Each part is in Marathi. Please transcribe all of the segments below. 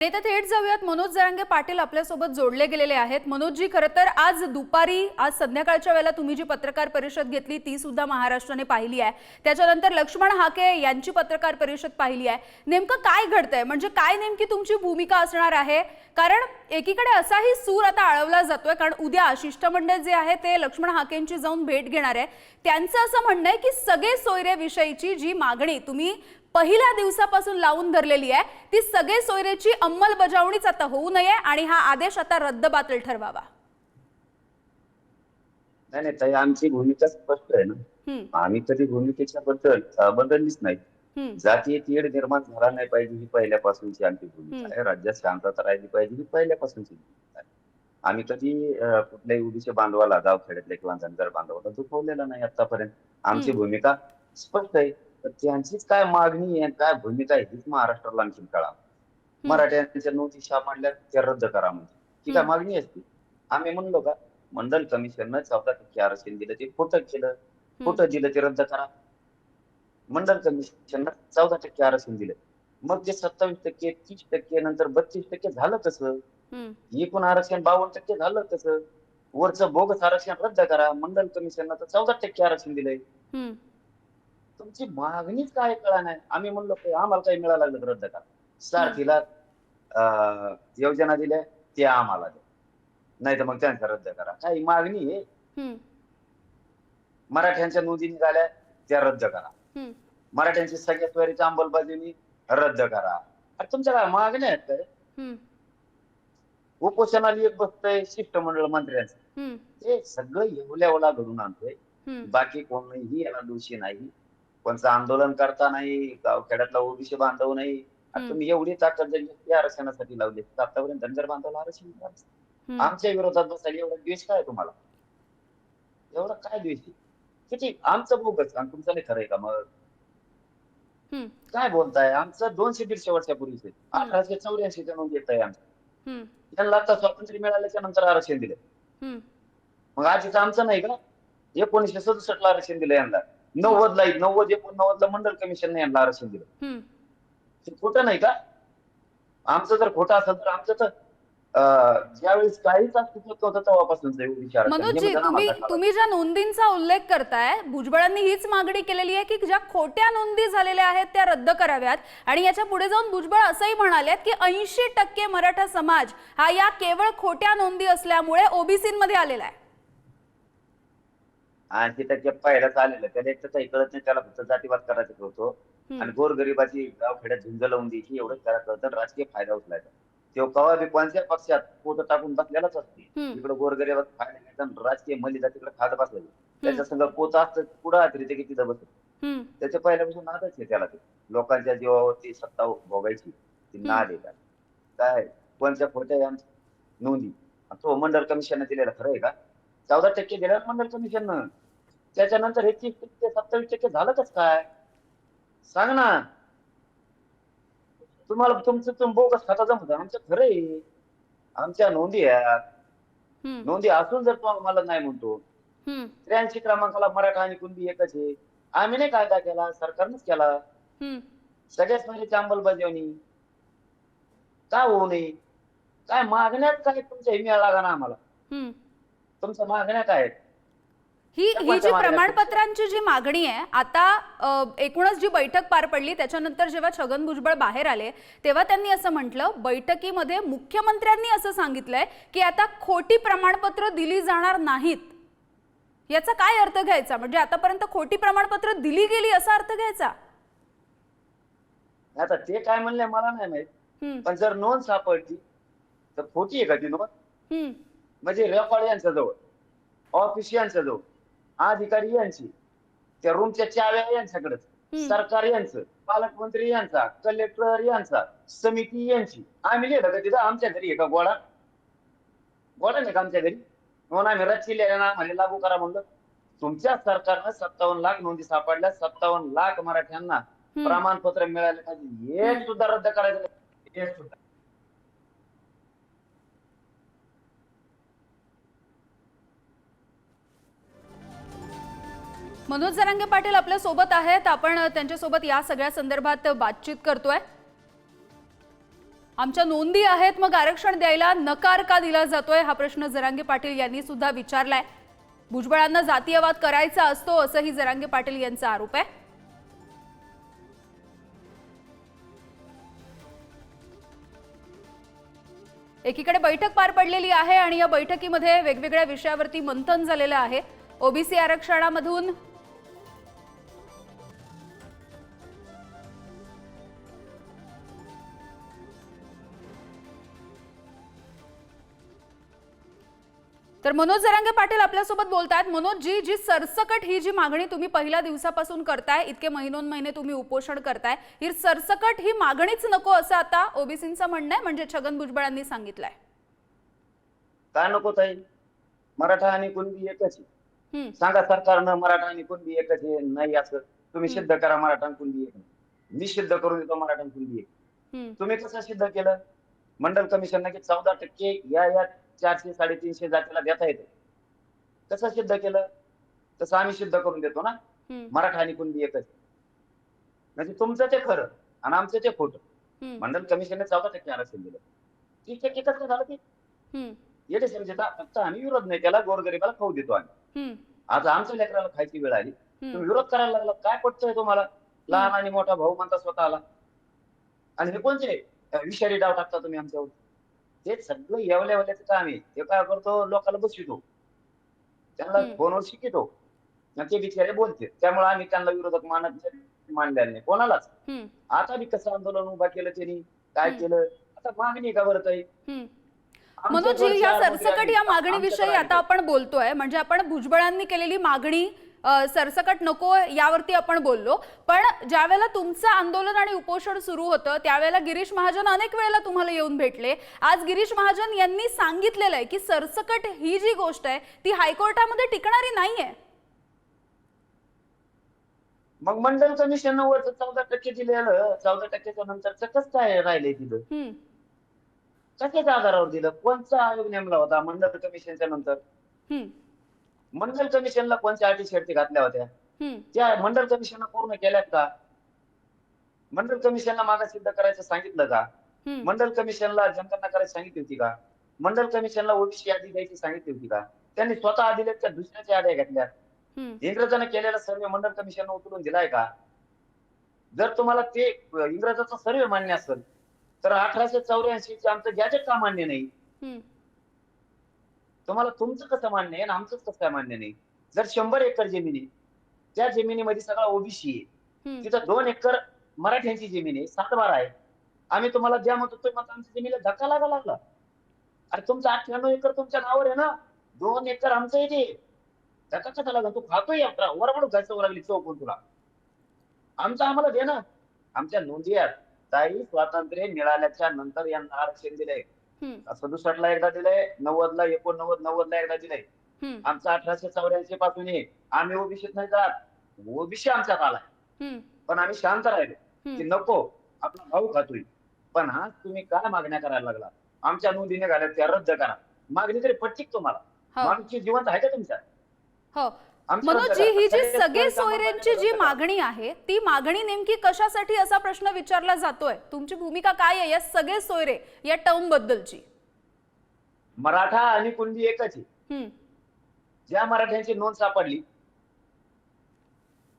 नेता थेट जाऊयात. मनोज जरांगे पाटील आपल्यासोबत जोडले गेलेले आहेत. मनोजजी, खरं तर आज संध्याकाळच्या वेळेला तुम्ही जी पत्रकार परिषद घेतली ती सुद्धा महाराष्ट्राने पाहिली आहे. त्याच्यानंतर लक्ष्मण हाके यांची पत्रकार परिषद पाहिली आहे. नेमकं काय घडतंय, म्हणजे काय नेमकी तुमची भूमिका असणार आहे? कारण एकीकडे असाही सूर आता आळवला जातोय, कारण उद्या शिष्टमंडळ जे आहे ते लक्ष्मण हाकेंची जाऊन भेट घेणार आहे. त्यांचं असं म्हणणं आहे की सगळे सोयरे विषयीची जी मागणी तुम्ही पहिल्या दिवसापासून लावून धरलेली आहे ती सगळे सोयरेची अंमलबजावणीच आता होऊ नये आणि हा आदेश आता रद्दबातल ठरवावा. नाही नाही ताई, आमची भूमिका स्पष्ट आहे ना. आम्ही कधी भूमिकेच्या बदललीच नाही. जातीय तेढ निर्माण झाला नाही पाहिजे ही पहिल्यापासूनची आमची भूमिका आहे. राज्यात शांतता राहिली पाहिजे ही पहिल्यापासूनची भूमिका आहे. आम्ही कधी कुठल्याही ओबीसी बांधवाला, गावखेड्यातल्या किंवा धनगर बांधवाला दुखवलेला नाही आतापर्यंत. आमची भूमिका स्पष्ट आहे. तर त्यांचीच काय मागणी आहे, काय भूमिका आहे हीच महाराष्ट्राला आणखी कळा. मराठ्यांच्या नोंदी सापडल्या त्या रद्द करा म्हणजे ही काय मागणी असते? आम्ही म्हणलो का मंडल कमिशननं 14% आरक्षण दिलं ते खोटं केलं, खोटं दिलं ते रद्द करा. मंडल कमिशननं 14% आरक्षण दिलं, मग ते 27%, 30% नंतर 32% झालं कसं? एकूण आरक्षण 52% झालं कसं? वरचं बोगस आरक्षण रद्द करा. मंडल कमिशननं तर 14% आरक्षण दिलंय. तुमची मागणीच काय कळा नाही. आम्ही म्हणलो आम्हाला काही मिळालं लागलं तर रद्द करा. सारथीला योजना दिल्या ते आम्हाला द्या, नाही तर मग त्यांचा रद्द करा. काही मागणी आहे? मराठ्यांच्या नोंदी निघाल्या त्या रद्द करा. मराठ्यांची सगळ्या त्वरित अंमलबजावणी रद्द करा. अरे तुमच्या काय मागण्या आहेत काय? उपोषणाला एक बसतंय शिष्टमंडळ मंत्र्यांचं, हे सगळं एवढ्या घडून आणतोय. बाकी कोणीही याला दोषी नाही. कोणचं आंदोलन करता नाही, गावखेड्यातला ओबीसी बांधव नाही. तुम्ही एवढी ताकद जरी आरक्षणासाठी लावली तर आतापर्यंत धनगर बांधवाला आरक्षण दिलं. आमच्या विरोधात बसायला एवढा द्वेष काय तुम्हाला? एवढा काय द्वेष? किती आमचं बोगस आणि तुमचं नाही खरंय का? मग काय बोलताय? आमचं 200-150 वर्षापूर्वीच आहे. 1884 नोंद येत आहे आमचं. त्यांना आता स्वातंत्र्य मिळाल्याच्या नंतर आरक्षण दिलं. मग आधीच आमचं नाही का? 1967 ला आरक्षण दिलं यांना. 90-89 ला मंडल कमिशनने यांना आरक्षण दिलं. ते खोटं नाही का? आमचं जर खोटं असेल तर आमचं तर ज्यावेळेस काहीच अस्तित्वात नव्हतं तेव्हापासून मनोजजी, तुम्ही ज्या नोंदींचा उल्लेख करताय, भुजबळांनी हीच मागणी केलेली आहे की ज्या खोट्या नोंदी झालेल्या आहेत त्या रद्द कराव्यात. आणि याच्या पुढे जाऊन भुजबळ असंही म्हणाले की 80% मराठा समाज हा या केवळ खोट्या नोंदी असल्यामुळे ओबीसीमध्ये आलेला आहे. 80% पहिल्याच आलेलं, त्याला एक तर काही कळत नाही. त्याला फक्त जातीवाद करायचं होतो आणि गोरगरिबाची गावखेड्यात झुंज लावून द्यायची एवढंच त्याला कळतं. राजकीय फायदा उचलायचा. तेव्हा कवा बी कोणत्या पक्षात पोट टाकून बसलेलाच असते. इकडे गोरगरिबात फायदा घ्यायचा, राजकीय मलिदा तिकडे खात बसला. त्याच्या संग पोत असतं पुढं तिथे की तिथं बसत. त्याच्या पहिल्यापासून नादच आहे त्याला. ते लोकांच्या जीवावरती सत्ता भोगायची ती नाद आहे. काय कोणत्या खोट्या नोंदी तो मंडल कमिशनने दिलेला खरं आहे का? 14% दिल्यावर मंडल कमिशननं, त्याच्यानंतर 31%, 27% झालं कस काय? सांग ना. तुम्हाला तुमचं बोगस खाता जमत, आमचं खरं आहे. आमच्या नोंदी आहेत. नोंदी असून जर तो मला नाही म्हणतो, 83 क्रमांकाला मराठा आणि कुणबी एकच आहे. आम्ही नाही कायदा केला, सरकारनेच केला. सगळ्याच महिन्याची अंमलबजावणी का होऊ नये? काय मागण्यात काय तुमच्या हे मिळाला का ना आम्हाला? तुमच्या मागण्या काय आहेत? ही जी प्रमाणपत्रांची जी मागणी आहे, आता एकूणच जी बैठक पार पडली त्याच्यानंतर जेव्हा छगन भुजबळ बाहेर आले तेव्हा त्यांनी असं म्हटलं, बैठकीमध्ये मुख्यमंत्र्यांनी असं सांगितलंय की आता खोटी प्रमाणपत्र दिली जाणार नाहीत. याचा काय अर्थ घ्यायचा? म्हणजे आतापर्यंत खोटी प्रमाणपत्र दिली गेली असा अर्थ घ्यायचा? आता ते काय म्हणले मला नाही माहित, पण जर नोंद सापडली तर खोटी आहे का ती नोंद? म्हणजे रेकॉर्ड यांच्या जवळ, ऑफिस यांच्या जवळ, अधिकारी यांची, त्या रूमच्या चाव्या यांच्याकडेच, सरकार यांचं, पालकमंत्री यांचा, कलेक्टर यांचा, समिती यांची. आम्ही लिहिलं का तिथं आमच्या घरी आहे का गोडा? गोडा नाही का आमच्या घरी? म्हणून आम्ही रच्ची लिहिल्या म्हणे लागू करा म्हणलं. तुमच्या सरकारनं 57 लाख नोंदी सापडल्या, 57 लाख मराठ्यांना प्रमाणपत्र मिळाले पाहिजे. एक सुद्धा रद्द करायचं नाही, एक सुद्धा. मनोज जरांगे पाटील आपल्या सोबत आहेत. आपण त्यांच्या सोबत या सगळ्या संदर्भात बातचीत करतोय. आमच्या नोंदी आहेत, मग आरक्षण द्यायला नकार का दिला जातोय हा प्रश्न जरांगे पाटील यांनी सुद्धा विचारलाय. भुजबळांना जातीयवाद करायचा असतो असंही जरांगे पाटील यांचा आरोप आहे. एकीकडे बैठक पार पडलेली आहे आणि या बैठकीमध्ये वेगवेगळ्या विषयावरती मंथन झालेलं आहे. ओबीसी आरक्षणामधून तर मनोज जरांगे पाटील आपल्यासोबत बोलतायत. मनोज जी जी सरसकट ही जी मागणी तुम्ही पहिल्या दिवसापासून करताय, इतके महिने तुम्ही उपोषण करताय, ही सरसकट ही मागणीच नको असं आता ओबीसींचं म्हणणं आहे, म्हणजे छगन भुजबळांनी सांगितलंय. का नको ताई? मराठा आणि कुणबी एकच आहे. सांगा सरकारनं मराठा आणि कुणबी एकच आहे नाही असं तुम्ही सिद्ध करा. मराठा आणि कुणबी एक मी सिद्ध करून देतो. मराठा आणि कुणबी एक तुम्ही कसं सिद्ध केलं? मंडल कमिशन की 14% या 400 350 जातीला देता येतं. कसं सिद्ध केलं? तसं आम्ही सिद्ध करून देतो ना. मराठा आणि कुणबी एकच. म्हणजे तुमचं ते खरं आणि आमचं ते खोटं. मंडल कमिशनने 14% आरक्षण दिलं. 30% कसं झालं ते? येते समजता. फक्त आम्ही विरोध नाही केला. गोरगरिबाला खाऊ देतो आम्ही. आज आमच्या लेकराला खायची वेळ आली, तुम्ही विरोध करायला लागला. काय पटतंय तुम्हाला? लहान आणि मोठा भाऊ म्हणता स्वतःला. आणि हे कोणते विषारी डाव टाकता तुम्ही आमच्यावर? ते सगळं येवल्याचं काम आहे. ते काय करतो, लोकांना बसवितो, त्यांना फोनवर शिकितो आणि ते बिचारे बोलते. त्यामुळे आम्ही त्यांना विरोधक मानलेला नाही कोणालाच. आता बी कसं आंदोलन उभा केलं त्यांनी, काय केलं, आता मागणी का बरं ताई? मनोज जी या सरसकट या मागणीविषयी आता आपण बोलतोय, म्हणजे आपण भुजबळांनी केलेली मागणी सरसकट नको यावरती आपण बोललो, पण ज्यावेळेला तुमचं आंदोलन आणि उपोषण सुरू होतं त्यावेळेला गिरीश महाजन अनेक वेळेला तुम्हाला येऊन भेटले. आज गिरीश महाजन यांनी सांगितलेलं आहे की सरसकट ही जी गोष्ट आहे ती हायकोर्टामध्ये टिकणारी नाहीये. मग मंडल कमिशन वर 14% दिलेलं, 14%च्या नंतरच कसं काय राहिले तिथं? कशाच्या आधारावर दिलं? कोणता आयोग नेमला होता मंडल कमिशनच्या नंतर? मंडल कमिशनला कोणत्या अटी शर्ती घातल्या होत्या? त्या मंडल कमिशननं पूर्ण केल्यात का? मंडल कमिशनला मागा सिद्ध करायचं सांगितलं का? मंडल कमिशनला जनगणना करायची सांगितली होती का? मंडल कमिशनला ओबीसी यादी द्यायची सांगितली होती का? त्यांनी स्वतः दिलेत त्या दुसऱ्याच्या याद्या घेतल्या? इंग्रजांना केलेला सर्वे मंडल कमिशननं उचलून दिलाय का? जर तुम्हाला ते इंग्रजाचा सर्वे मान्य असेल तर 1884 आमचं गॅजेट का मान्य नाही? तुम्हाला तुमचं कसं मान्य आहे आणि आमचंच कसं काय मान्य नाही? जर 100 एकर जमीन आहे, त्या जमिनीमध्ये सगळा ओबीसी आहे, तिथं 2 एकर मराठ्यांची जमीन आहे, 7/12 आहे, आम्ही तुम्हाला द्या म्हणतो, तुम्ही आमच्या जमिनीला धक्का लागला. अरे तुमचं 98 एकर तुमच्या नावावर आहे ना, 2 एकर आमचं आहे ते. धक्का कसा लागला? तू खातोय वरबड घायचं लागली चौकून तुला. आमचं आम्हाला दे ना. आमच्या नोंदी आहेत ताई, स्वातंत्र्य मिळाल्याच्या नंतर यांना आरक्षण दिलंय. 67 ला एकदा दिलंय, 90 ला 89 90 ला एकदा दिलंय. आमचं 1884 पासून आहे. आम्ही ओबीसीत नाही जात, ओबीसी आमच्यात आलाय. पण आम्ही शांत राहिलो की नको आपला भाऊ खातोय. पण आज तुम्ही काय मागण्या करायला लागला? आमच्या नोंदी निघाल्यात त्या रद्द करा. मागणी तरी पटतील तुम्हाला? मागणी जिवंत आहे का तुमच्या? हो मनोज जी, ही जी सगळे सोयऱ्यांची जी मागणी आहे ती मागणी नेमकी कशासाठी असा प्रश्न विचारला जातोय. तुमची भूमिका काय आहे या सगळे सोयरे या टर्म बद्दलची? मराठा आणि कुणबी एकच आहे. ज्या मराठ्यांची नोंद सापडली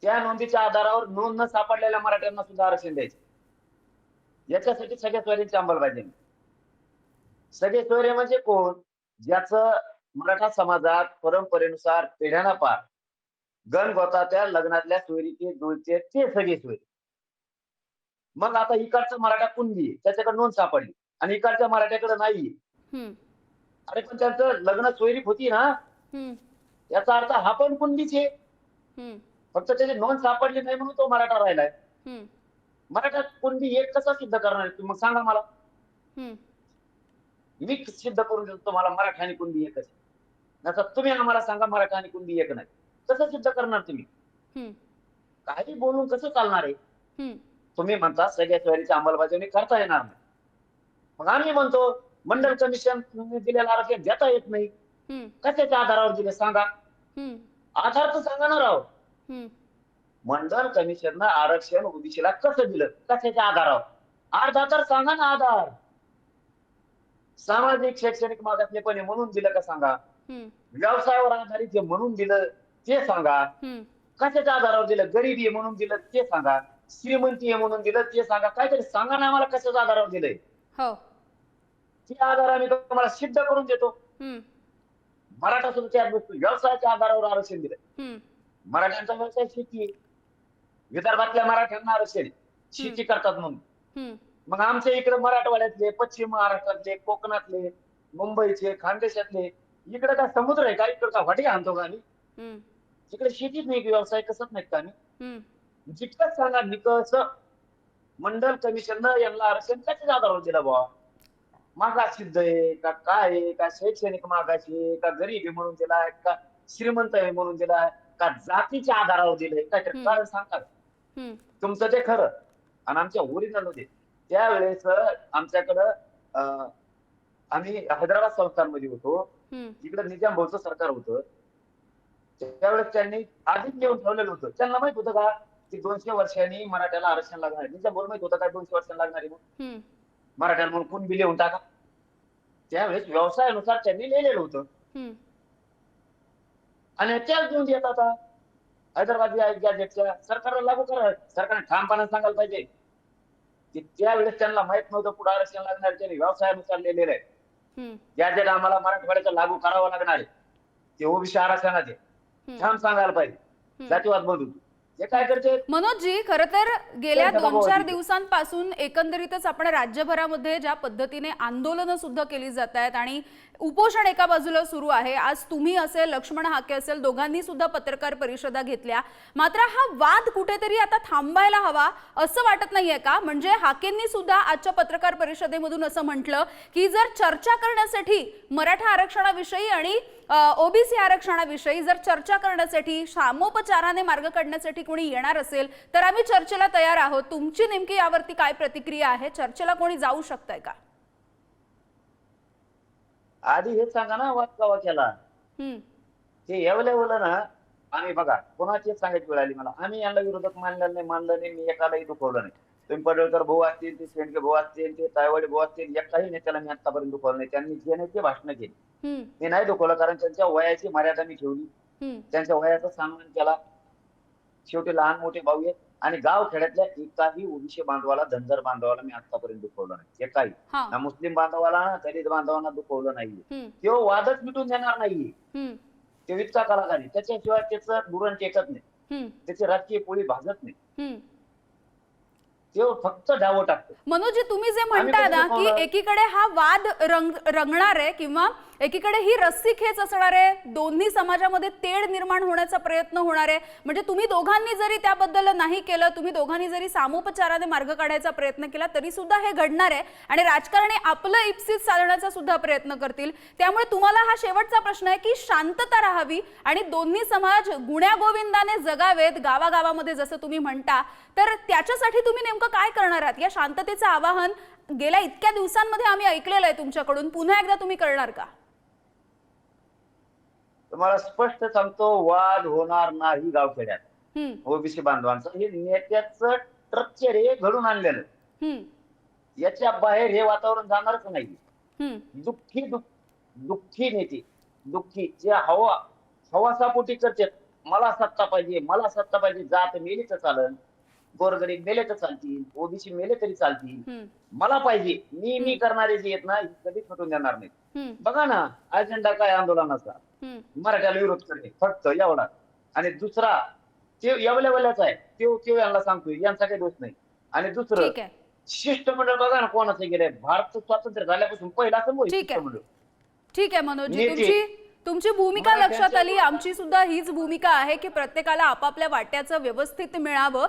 त्या नोंदीच्या आधारावर नोंद न सापडलेल्या मराठ्यांना सुद्धा आरक्षण द्यायचे. याच्यासाठी सगळ्या सोयऱ्यांची अंमलबजावणी. सगळे सोयरे म्हणजे कोण? ज्याचं मराठा समाजात परंपरेनुसार पिढ्याना पार गण गोताच्या लग्नातल्या सोयरीचे जुळते ते सगळे सोयरे. मग आता इकडचा मराठा कुणबी आहे, त्याच्याकडे नोंद सापडली आणि इकडच्या मराठ्याकडे नाहीये. अरे पण त्यांचं लग्न सोयरीक होती ना, याचा अर्थ हा पण कुणबीच आहे. फक्त त्याची नोंद सापडली नाही म्हणून तो मराठा राहिलाय. मराठा कुणबी एक कसा सिद्ध करणार आहे? मग सांगा मला. मी सिद्ध करून देतो तुम्हाला मराठा आणि कुणबी एकच आहे. नंतर तुम्ही आम्हाला सांगा मराठा आणि कुणबी एक नाही. कसं सिद्ध करणार तुम्ही? काही बोलून कसं चालणार आहे? तुम्ही म्हणता सगळ्या सोयरीची अंमलबजावणी करता येणार नाही. मग आम्ही म्हणतो मंडल कमिशन दिलेलं आरक्षण देता येत नाही. कशाच्या आधारावर दिले सांगा? आधार तर सांगा ना राव. मंडल कमिशननं आरक्षण ओबीसीला कसं दिलं? कशाच्या आधारावर? आधार तर सांगा ना आधार. सामाजिक शैक्षणिक मागासलेपण आहे म्हणून दिलं का सांगा? व्यवसायावर आधारित जे म्हणून दिलं ते सांगा. कशाच्या आधारावर दिलं? गरिबी आहे म्हणून दिलं ते सांगा. श्रीमंती आहे म्हणून दिलं ते सांगा. काहीतरी सांगा ना आम्हाला कशाच्या आधारावर दिलंय. हो, ते आधार आम्ही तुम्हाला सिद्ध करून देतो. मराठा सुद्धा त्याच गोष्टी व्यवसायाच्या आधारावर आरक्षण दिलंय. मराठ्यांचा व्यवसाय शेती आहे. विदर्भातल्या मराठ्यांना आरक्षण शेती करतात म्हणून. मग आमच्या इकडे मराठवाड्यातले, पश्चिम महाराष्ट्रातले, कोकणातले, मुंबईचे, खानदेशातले, इकडे काय समुद्र आहे का? इकडे का वाटी आणतो का आम्ही? इकडे शेतीच नाही, व्यवसाय कसंच नाही का आम्ही? जितकंच सांगा निकष मंडल कमिशननं यांना आरक्षण कशाच्या आधारावर दिलं बुवा? मागास सिद्ध आहे का काय आहे? का शैक्षणिक मागाशी आहे का गरीब आहे म्हणून दिलाय का श्रीमंत आहे म्हणून दिलाय का जातीच्या आधारावर दिलंय? काय कारण सांगा. तुमचं ते खरं आणि आमच्या ओरिजिनल होते. त्यावेळेस आमच्याकडं आम्ही हैदराबाद संस्थानमध्ये होतो. इकडे निजाम भाऊचं सरकार होतं. त्यावेळेस त्यांनी आधीच लिहून ठेवलेलं होतं. त्यांना माहित होतं का की 200 वर्षांनी मराठ्याला आरक्षण लागणार? निजाम भाऊ माहित होतं काय 200 वर्षांनी लागणार आहे? मराठ्याला म्हणून कोण बी लिहून टाका. त्यावेळेस व्यवसायानुसार त्यांनी लिहिलेलं होतं आणि त्याच देऊन देत आता हैदराबाद गॅजेटच्या सरकारला लागू करा. सरकारने ठामपणे सांगायला पाहिजे की त्यावेळेस त्यांना माहित नव्हतं पुढे आरक्षण लागणार. त्यांनी व्यवसायानुसार लिहिलेलं आहे. गॅजेट आम्हाला मराठवाड्याचं लागू करावं लागणार आहे. ते ओबीसी आरक्षणाचे ठाम सांगायला पाहिजे. जातीवाद बंद होतो. हे काय करते मनोजजी? खरं तर गेल्या 2-4 दिवसांपासून एकंदरीतच आपण राज्यभरामध्ये ज्या पद्धतीने आंदोलनं सुद्धा केली जात आहेत आणि उपोषण एका बाजूला सुरू आहे. आज तुम्ही असेल, लक्ष्मण हाके असेल, दोघांनी सुद्धा पत्रकार परिषदा घेतल्या. मात्र हा वाद कुठेतरी आता थांबायला हवा असं वाटत नाहीये का? म्हणजे हाकेंनी सुद्धा आजच्या पत्रकार परिषदेमधून असं म्हटलं की जर चर्चा करण्यासाठी मराठा आरक्षणाविषयी आणि ओबीसी आरक्षणाविषयी जर चर्चा करण्यासाठी सामोपचाराने मार्ग काढण्यासाठी कोणी येणार असेल तर आम्ही चर्चेला तयार आहोत. तुमची नेमकी यावरती काय प्रतिक्रिया आहे? चर्चेला कोणी जाऊ शकतंय का? आधी हेच सांगा ना वाद कवा केला? ते एवढं ना आम्ही बघा कोणाची सांगायची वेळ आली मला. आम्ही यांना विरोधक मानलं नाही, मी एकालाही दुखवलं नाही. तुम्ही पडळकर भाऊ असतील, ते शेंडके भाऊ असतील, ते तायवाडे भाऊ असतील, एकाही नेत्याला मी आतापर्यंत दुखवलं नाही. त्यांनी जे नाही ते भाषण केली. मी नाही दुखवलं कारण त्यांच्या वयाची मर्यादा मी ठेवली. त्यांच्या वयाचा सन्मान केला. शेवटी लहान मोठे भाऊ आहेत आणि गाव खेड्यातल्या एकाही ओबीसी बांधवाला, धनगर बांधवाला मी आतापर्यंत दुखवलं नाही. एकाही ना मुस्लिम बांधवाला ना दलित बांधवांना दुखवलं नाहीये. तो वादच मिटून देणार नाहीये. ते इतका कलाकार आहे. त्याच्याशिवाय त्याचं धुरण टेकत नाही. त्याची राजकीय पोळी भाजत नाही. ते फक्त डावं टाकतो. मनोजी, तुम्ही जे म्हणता ना की एकीकडे हा वाद रंगणार आहे किंवा एकीकडे ही रस्सी खेच असणार आहे, दोन्ही समाजामध्ये तेढ निर्माण होण्याचा प्रयत्न होणार आहे, म्हणजे तुम्ही दोघांनी जरी त्याबद्दल नाही केलं, तुम्ही दोघांनी जरी सामोपचाराने मार्ग काढायचा प्रयत्न केला तरी सुद्धा हे घडणार आहे आणि राजकारणी आपलं इप्सित साधण्याचा सुद्धा प्रयत्न करतील. त्यामुळे तुम्हाला हा शेवटचा प्रश्न आहे की शांतता राहावी आणि दोन्ही समाज गुण्यागोविंदाने जगावेत गावागावामध्ये जसं तुम्ही म्हणता, तर त्याच्यासाठी तुम्ही नेमकं काय करणार आहात? या शांततेचं आवाहन गेल्या इतक्या दिवसांमध्ये आम्ही ऐकलेलं आहे तुमच्याकडून, पुन्हा एकदा तुम्ही करणार का? तुम्हाला स्पष्ट सांगतो, वाद होणार नाही गावखेड्यात ओबीसी बांधवांचं. हे नेत्याचं स्ट्रक्चर हे घडून आणलेलं. याच्या बाहेर हे वातावरण जाणारच नाही. दुःखी नेते, दुःखी जे हवासापोटी करतात, मला सत्ता पाहिजे, मला सत्ता पाहिजे. जात मेले तर चालन, गोरगरीब मेले तर चालतील, ओबीसी मेले तरी चालतील, मला पाहिजे मी करणारे जे आहेत ना कधीच मिटून देणार नाही. बघा ना अजेंडा काय आंदोलनाचा, मराठ्याला विरोध करणे फक्त एवढा. आणि दुसरा ते एवढ्याच आहे, ते यांना सांगतोय, यांचा काही दोष नाही. आणि दुसरं शिष्टमंडळ बघा ना कोणाचं गेलंय. भारत स्वातंत्र्य झाल्यापासून पहिला असं शिष्टमंडळ. ठीक आहे मनोजी, तुमची भूमिका लक्षात आली. आमची सुद्धा हीच भूमिका आहे की प्रत्येकाला आपापल्या वाट्याचं व्यवस्थित मिळावं.